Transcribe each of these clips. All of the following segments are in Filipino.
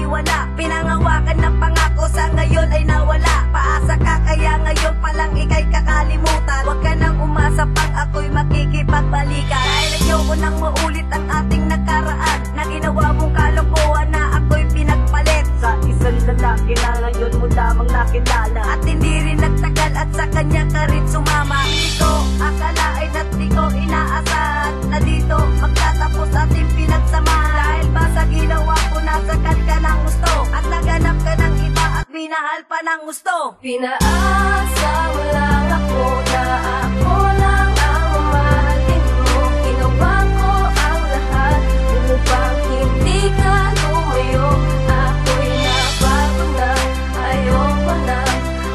baliwala. Pinangawakan ng pangako sa ngayon ay nawala. Paasa ka kaya ngayon palang ika'y kakalimutan. Huwag ka nang umasa pang ako'y makikipagbalikan. Dahil ayoko nang maulit ang ating nagkaraan, na ginawa mong kalokohan na ako'y pinagpalit sa isang lalaki na ngayon mo lamang nakilala. At hindi rin nagtagal at sa kanya ka rin sumama. Di ko akalain at di ko inaasahan na dito magtatapos ating pinagsamahan. Dahil ba sa ginawa ko nasakal ka ng gusto at naganap ka ng iba at minahal pa ng gusto. Pinaasa mo lang ako na ako lang ang mamahalin mo. Ginawa ko ang lahat upang hindi ka lumayo. Ako'y nabago na, ayoko na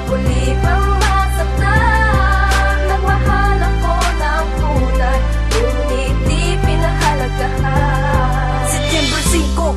muli pang masaktan. Nagmahal ako ng tunay, ngunit di pinahalagahan. September 5,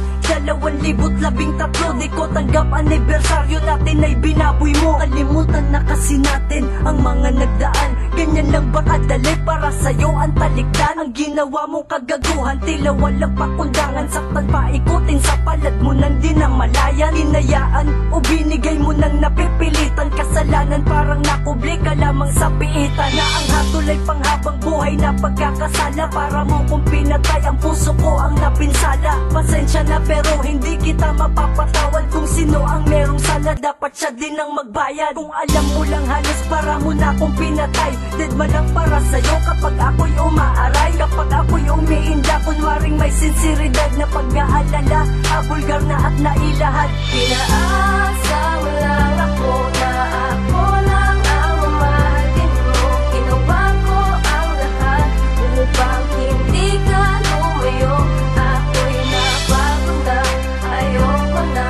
2013, di ko tanggap anibersaryo natin ay binaboy mo. Kalimutan na kasi natin ang mga nagdaan. Ganyan lang ba kadali para sa'yo ang talikdan? Ang ginawa mong kagaguhan, tila walang pakundangan. Saktan pa ikutin sa palad mo nang di na malayan. Hinayaan o binigay mo nang napipilitan. Kasalanan parang nakubli ka lamang sa piitan. Na ang hatol ay panghabang buhay na pagkakasala. Para mo kung pinatay ang puso ko ang napinsala. Pasensya na pero hindi kita mapapatawad. Kung sino ang merong sala, dapat siya din ang magbayad. Kung alam mo lang halos para mo na akong pinatay. Dead man lang para sa'yo kapag ako'y umaaray. Kapag ako'y umiinda, kunwaring may sinseridad na pag-aalala. Abulgar na at nailahad. Pinaasa mo lang ako na ako lang ang mamahalin mo. Ginawa ko ang lahat upang hindi ka lumayo. Ako'y nabago na, ayoko na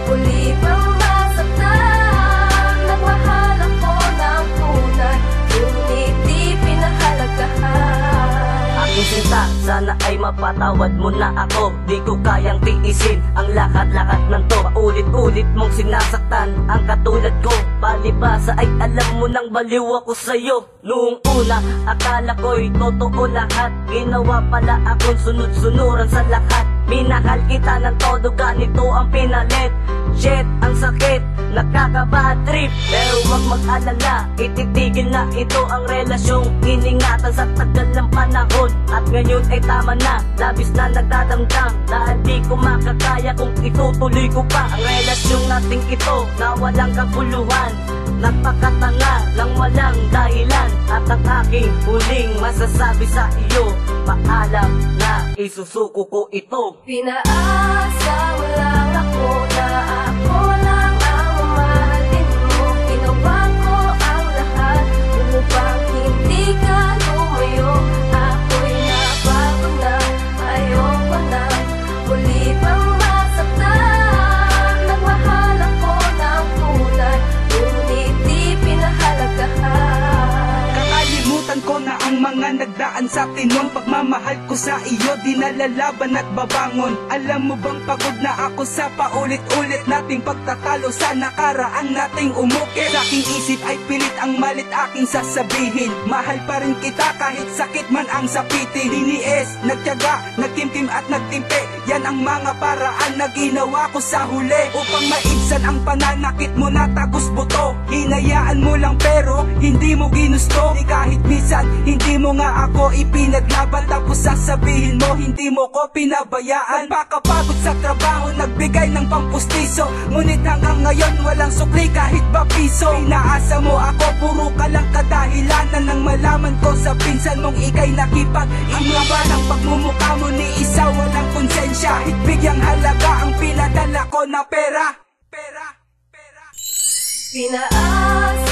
muli pang masaktan. Nagmahal ako ng tunay, ngunit di pinahalagahan. Aking sinta, sana ay mapatawad mo na ako. Di ko kayang tiisin ang lahat-lahat ng to. Paulit-ulit mong sinasaktan ang katulad ko. Palibasa ay alam mo nang baliw ako sa'yo. Noong una, akala ko'y totoo lahat. Ginawa pala akong sunod-sunuran sa lahat. Minahal kita ng todo, ganito ang pinalit. Shit, ang sakit, nakaka-bad trip. Pero wag mag-alala, ititigil na ito ang relasyong iningatan sa tagal ng panahon. At ngayon ay tama na, labis na nagdadamdam. Dahil di ko makakaya kung itutuloy ko pa ang relasyong nating ito na walang kabuluhan. Nagpakatanga lang walang dahilan. At ang aking huling masasabi sa iyo, paalam na isusuko ko ito. Pinaasa mo lang ako na ako lang ang mamahalin mo. Ginawa ko ang lahat upang hindi ka lumayo. Ako'y nabago na, ayoko na muli pang masaktan. Nagmahal ako ng tunay, ngunit di pinahalagahan. Kakalimutan ko na ang mga nagdaan sa atin noon. Pagmamahal ko sa iyo, di nalalaban at babangon. Alam mo bang pagod na ako sa paulit-ulit nating pagtatalo sa nakaraang nating umukit. Sa aking isip ay pilit ang malit aking sasabihin. Mahal pa rin kita kahit sakit man ang sapitin. Diniis, nagtiyaga, nagkimkim at nagtimpi. Yan ang mga paraan na ginawa ko sa huli. Upang maibsan ang pananakit mo na tagos buto. Hinayaan mo lang pero hindi mo ginusto. Di kahit minsan, hindi mo nga ako ipinaglaban. Tapos sasabihin mo, hindi mo ko pinabayaan. Napakapagod sa trabaho, nagbigay ng pampustiso. Ngunit hanggang ngayon, walang sukli kahit ba piso. Inaasa mo ako, puro ka lang kadahilanan. Nang malaman ko sa pinsan mong ikay nakipag ang laba ng pagmumukha mo ni isa walang konsensya. Kahit bigyang halaga ang pinadala ko na pera. Pinaasa